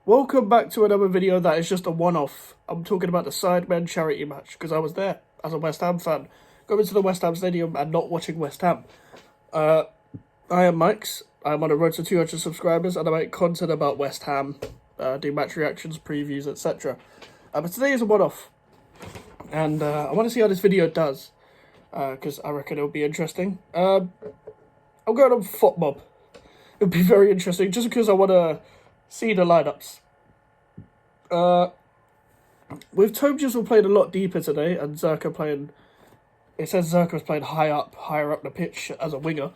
Welcome back to another video that is just a one-off. I'm talking about the Sidemen charity match because I was there as a West Ham fan, going to the West Ham stadium and not watching West Ham. I am Mike's. I'm on a road to 200 subscribers and I make content about West Ham, do match reactions, previews, etc. But today is a one-off and I want to see how this video does because I reckon it'll be interesting. I'm going on FotMob. It'll be very interesting just because I want to see the lineups. With Tobias, we're playing a lot deeper today, and Zerka playing. It says Zerka's playing higher up the pitch as a winger.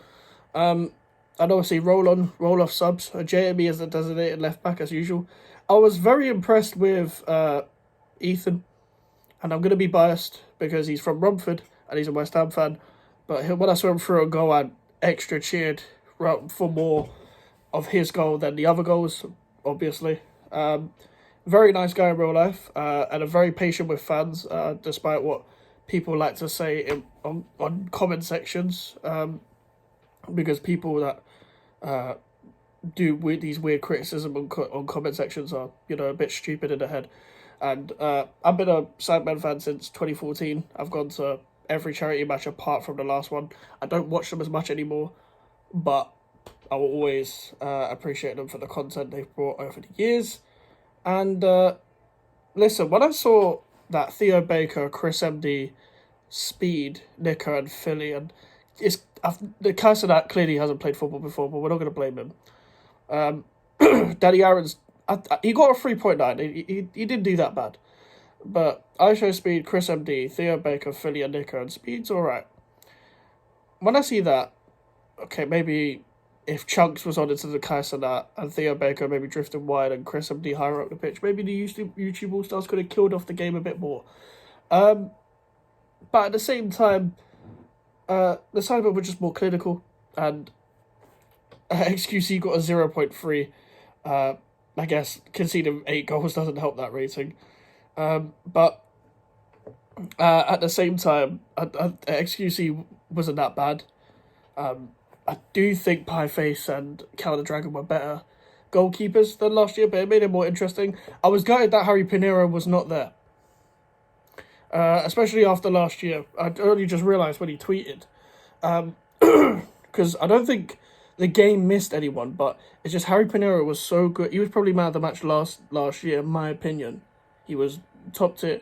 And obviously roll off subs. JME as the designated left back as usual. I was very impressed with Ethan, and I'm gonna be biased because he's from Romford and he's a West Ham fan. But when I saw him through a goal, I extra cheered for more of his goal than the other goals, obviously. Very nice guy in real life, and a very patient with fans, despite what people like to say on comment sections, because people that do these weird criticism on comment sections are, a bit stupid in the head. And I've been a Sidemen fan since 2014. I've gone to every charity match apart from the last one. I don't watch them as much anymore, but I will always appreciate them for the content they've brought over the years. And listen, when I saw that Theo Baker, Chris MD, Speed, Nico and Philly, and the case of that clearly hasn't played football before, but we're not going to blame him. Danny Aaron's, he got a 3.9. He didn't do that bad. But I show Speed, Chris MD, Theo Baker, Philly and Nico, and Speed's alright. When I see that, okay, maybe if Chunks was on into the Kaiser and Theo Baker maybe drifted wide and Chris MD higher up the pitch, maybe the YouTube All-Stars could have killed off the game a bit more. But at the same time, the Sidemen were just more clinical, and XQC got a 0.3. I guess conceding 8 goals doesn't help that rating. But at the same time, XQC wasn't that bad. I do think Pieface and Cal the Dragon were better goalkeepers than last year, but it made it more interesting. I was gutted that Harry Pinero was not there. Especially after last year. I only just realised when he tweeted. Because I don't think the game missed anyone, but it's just Harry Pinero was so good. He was probably man of the match last year, in my opinion. He was top tier.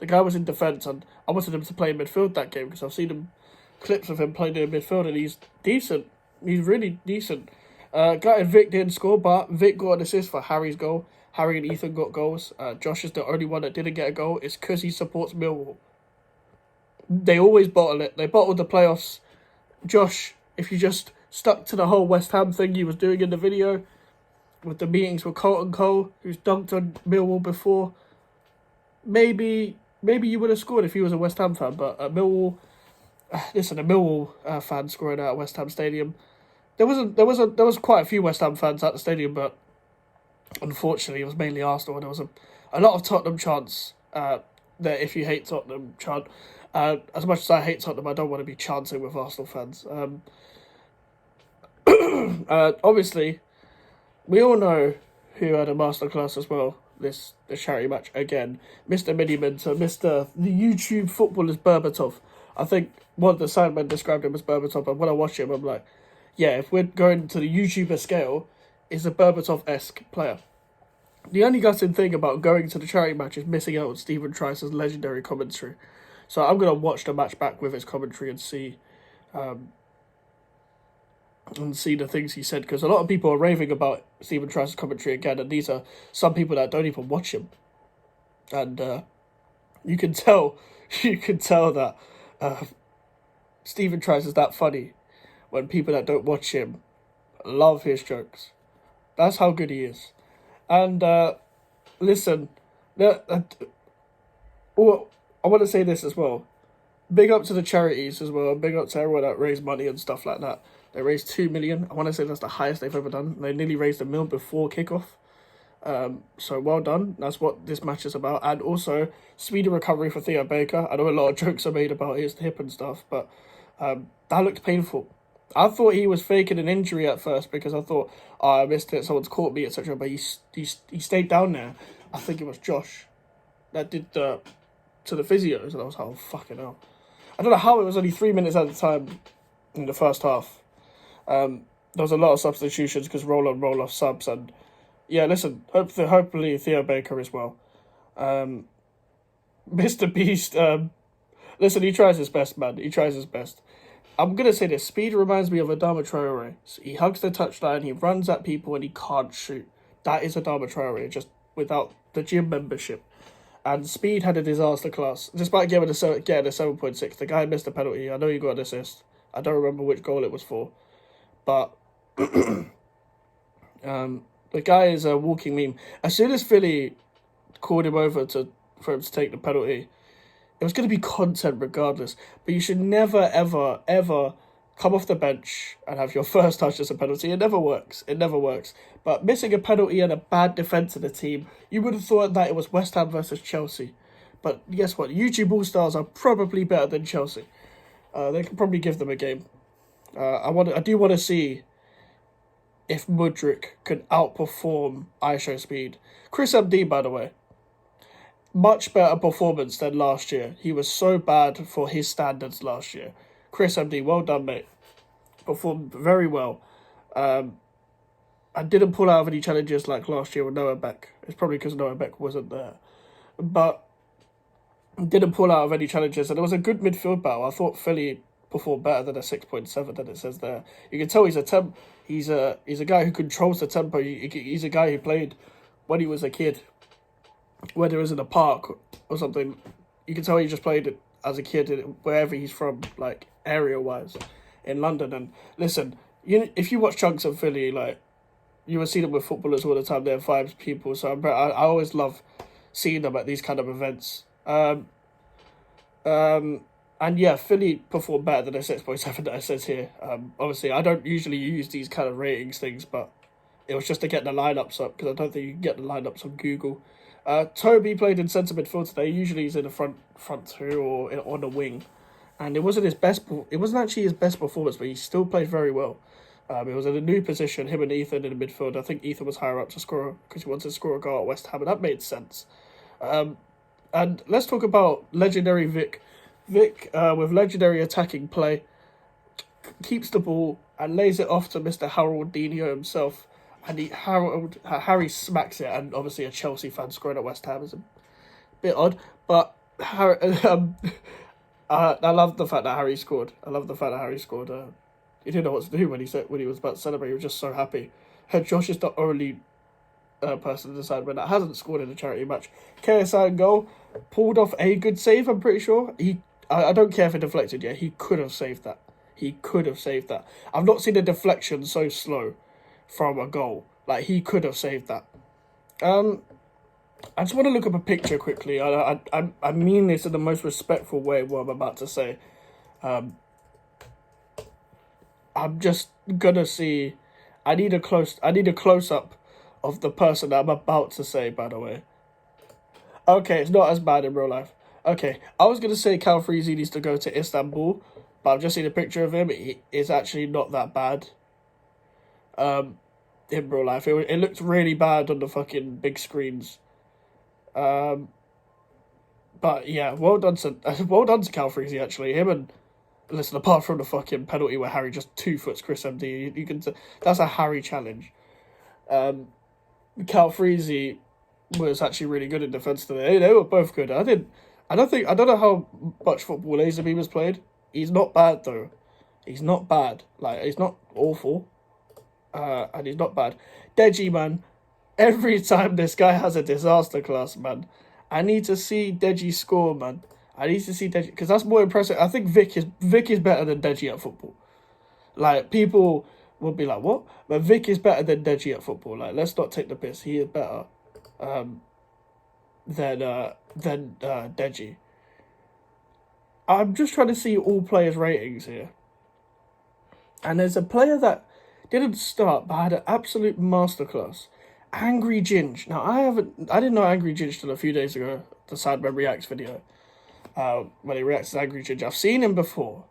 The guy was in defence, and I wanted him to play in midfield that game because I've seen him clips of him playing in midfield, and he's decent. He's really decent. Gutted Vic didn't score, but Vic got an assist for Harry's goal. Harry and Ethan got goals. Josh is the only one that didn't get a goal. It's because he supports Millwall. They always bottle it. They bottled the playoffs. Josh, if you just stuck to the whole West Ham thing you was doing in the video, with the meetings with Colton Cole, who's dunked on Millwall before, maybe you would have scored if he was a West Ham fan, but Millwall... Listen, a Millwall fan scoring at West Ham Stadium. There was quite a few West Ham fans at the stadium, but unfortunately it was mainly Arsenal, and there was a lot of Tottenham chants. That if you hate Tottenham chant. As much as I hate Tottenham, I don't want to be chanting with Arsenal fans. Obviously, we all know who had a masterclass as well. This charity match again, Mr. Miniminter, the YouTube footballers Berbatov. I think one of the Sidemen described him as Berbatov, and when I watch him, I'm like, yeah, if we're going to the YouTuber scale, is a Berbatov-esque player. The only gutting thing about going to the charity match is missing out on Stephen Trice's legendary commentary. So I'm going to watch the match back with his commentary and see the things he said, because a lot of people are raving about Stephen Trice's commentary again, and these are some people that don't even watch him. And you can tell that Stephen Trice is that funny when people that don't watch him love his jokes. That's how good he is. And listen, I want to say this as well. Big up to the charities as well. Big up to everyone that raised money and stuff like that. They raised 2 million. I want to say that's the highest they've ever done. They nearly raised $1 million before kickoff. So well done. That's what this match is about. And also, speedy recovery for Theo Baker. I know a lot of jokes are made about his hip and stuff, but that looked painful. I thought he was faking an injury at first because I thought, oh, I missed it, someone's caught me, etc. But he stayed down there. I think it was Josh that did the to the physios, and I was like, oh, fucking hell. I don't know how it was only 3 minutes at a time in the first half. There was a lot of substitutions because roll on, roll off subs, and yeah, listen, hopefully Theo Baker as well. Mr. Beast, listen, he tries his best, man. He tries his best. I'm going to say this. Speed reminds me of Adama Traore. He hugs the touchline, he runs at people, and he can't shoot. That is Adama Traore, just without the gym membership. And Speed had a disaster class. Despite getting a 7.6, the guy missed a penalty. I know he got an assist. I don't remember which goal it was for. But the guy is a walking meme. As soon as Philly called him over for him to take the penalty, it was going to be content regardless. But you should never, ever, ever come off the bench and have your first touch as a penalty. It never works. It never works. But missing a penalty and a bad defence of the team, you would have thought that it was West Ham versus Chelsea. But guess what? YouTube All-Stars are probably better than Chelsea. They can probably give them a game. I do want to see if Mudryk can outperform ISO Speed. Chris MD, by the way, much better performance than last year. He was so bad for his standards last year. Chris MD, well done, mate. Performed very well. I didn't pull out of any challenges like last year with Noah Beck. It's probably because Noah Beck wasn't there. But didn't pull out of any challenges, and it was a good midfield battle. I thought Philly performed better than a 6.7 than it says there. You can tell he's a guy who controls the tempo. He's a guy who played when he was a kid, whether it was in a park or something. You can tell he just played it as a kid wherever he's from, like area-wise, in London. And listen, if you watch chunks of Philly, like, you will see them with footballers all the time. They're vibes people, so I always love seeing them at these kind of events. And yeah, Philly performed better than a 6.7 that it says here. Obviously, I don't usually use these kind of ratings things, but it was just to get the lineups up, because I don't think you can get the lineups on Google. Toby played in centre midfield today. Usually he's in the front two or on the wing, and it wasn't his best. It wasn't actually his best performance, but he still played very well. It was in a new position, him and Ethan in the midfield. I think Ethan was higher up to score because he wanted to score a goal at West Ham, and that made sense. And let's talk about legendary Vic. Vic, with legendary attacking play, keeps the ball and lays it off to Mr. Harold Dino himself. And Harry smacks it, and obviously a Chelsea fan scoring at West Ham is a bit odd. But I love the fact that Harry scored. He didn't know what to do when he was about to celebrate. He was just so happy. Josh is the only person in the Sidemen that hasn't scored in a charity match. KSI goal, pulled off a good save, I'm pretty sure. I don't care if it deflected, yeah, he could have saved that. I've not seen a deflection so slow from a goal. Like, he could have saved that. I just want to look up a picture quickly. I mean this in the most respectful way, what I'm about to say. I'm just gonna see. I need a close up of the person that I'm about to say, by the way. Okay, it's not as bad in real life. Okay, I was gonna say Cal Freezy needs to go to Istanbul, but I've just seen a picture of him. It's actually not that bad. In real life, it looked really bad on the fucking big screens. But yeah, well done to Cal Freezy, actually. Him and, listen, apart from the fucking penalty where Harry just 2-foots Chris MD, you can that's a Harry challenge. Cal Freezy was actually really good in defence today. They were both good. I don't know how much football Lazenby was played. He's not bad though. He's not bad. Like, he's not awful. And he's not bad. Deji, man. Every time this guy has a disaster class, man. I need to see Deji score, man. I need to see Deji, because that's more impressive. I think Vic is better than Deji at football. Like, people will be like, what? But Vic is better than Deji at football. Like, let's not take the piss. He is better than Deji. I'm just trying to see all players' ratings here. And there's a player that didn't start, but had an absolute masterclass. Angry Ginge. Now, I didn't know Angry Ginge till a few days ago, the Sidemen Reacts video. When he reacts to Angry Ginge. I've seen him before.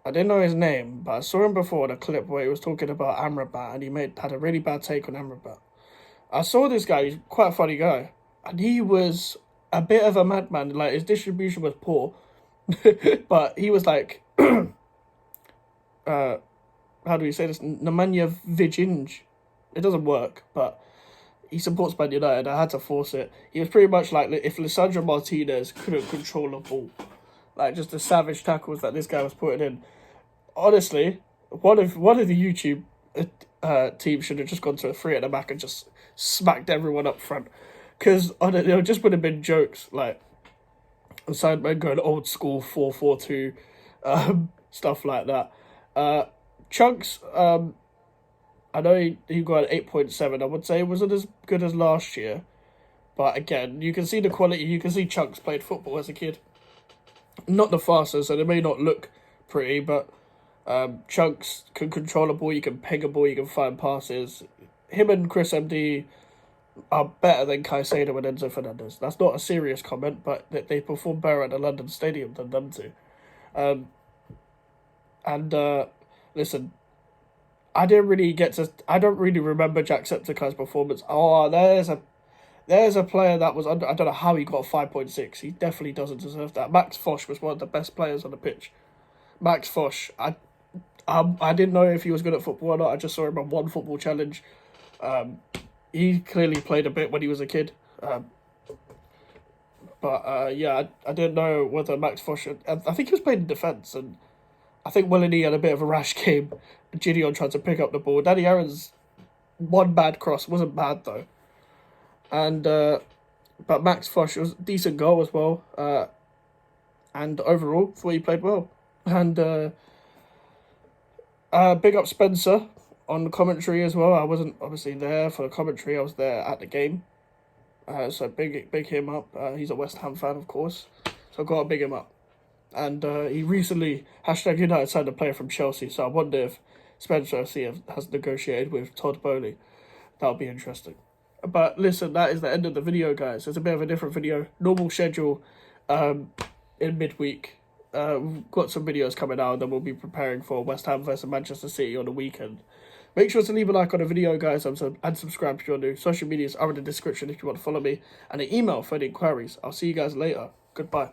I didn't know his name, but I saw him before in a clip where he was talking about Amrabat, and had a really bad take on Amrabat. I saw this guy; he's quite a funny guy, and he was a bit of a madman. Like, his distribution was poor, but he was like, how do we say this? Nemanja Viginj. It doesn't work, but he supports Man United. I had to force it. He was pretty much like if Lisandro Martinez couldn't control a ball, like just the savage tackles that this guy was putting in. Honestly, one of the YouTube teams should have just gone to a three at the back and just smacked everyone up front, because it just would have been jokes like Sidemen going old school 4-4-2, stuff like that. Chunks, I know he got an 8.7. I would say it wasn't as good as last year, but again, you can see the quality. You can see Chunks played football as a kid. Not the fastest, so they may not look pretty, but Chunks can control a ball. You can peg a ball. You can find passes. Him and Chris MD are better than Caicedo and Enzo Fernandez. That's not a serious comment, but they perform better at the London Stadium than them two. Listen, I don't really remember Jacksepticeye's performance. Oh, there's a player that was under. I don't know how he got 5.6. He definitely doesn't deserve that. Max Fosh was one of the best players on the pitch. Max Fosh, I didn't know if he was good at football or not. I just saw him on one football challenge. He clearly played a bit when he was a kid. Yeah, I didn't know whether Max Fosh. I think he was playing in defence, and I think Willany had a bit of a rash game. Gideon tried to pick up the ball. Danny Aaron's one bad cross wasn't bad though, and but Max Fosh was a decent goal as well. And overall, thought he played well. And big up Spencer on the commentary as well. I wasn't obviously there for the commentary. I was there at the game. So big him up. He's a West Ham fan, of course. So I've got to big him up. And he recently #United signed a player from Chelsea. So I wonder if Spencer FC has negotiated with Todd Bowley. That'll be interesting. But listen, that is the end of the video, guys. It's a bit of a different video. Normal schedule in midweek. We've got some videos coming out, and then we'll be preparing for West Ham versus Manchester City on the weekend. Make sure to leave a like on the video, guys, and subscribe if you're new. Social medias are in the description if you want to follow me, and an email for any inquiries. I'll see you guys later. Goodbye.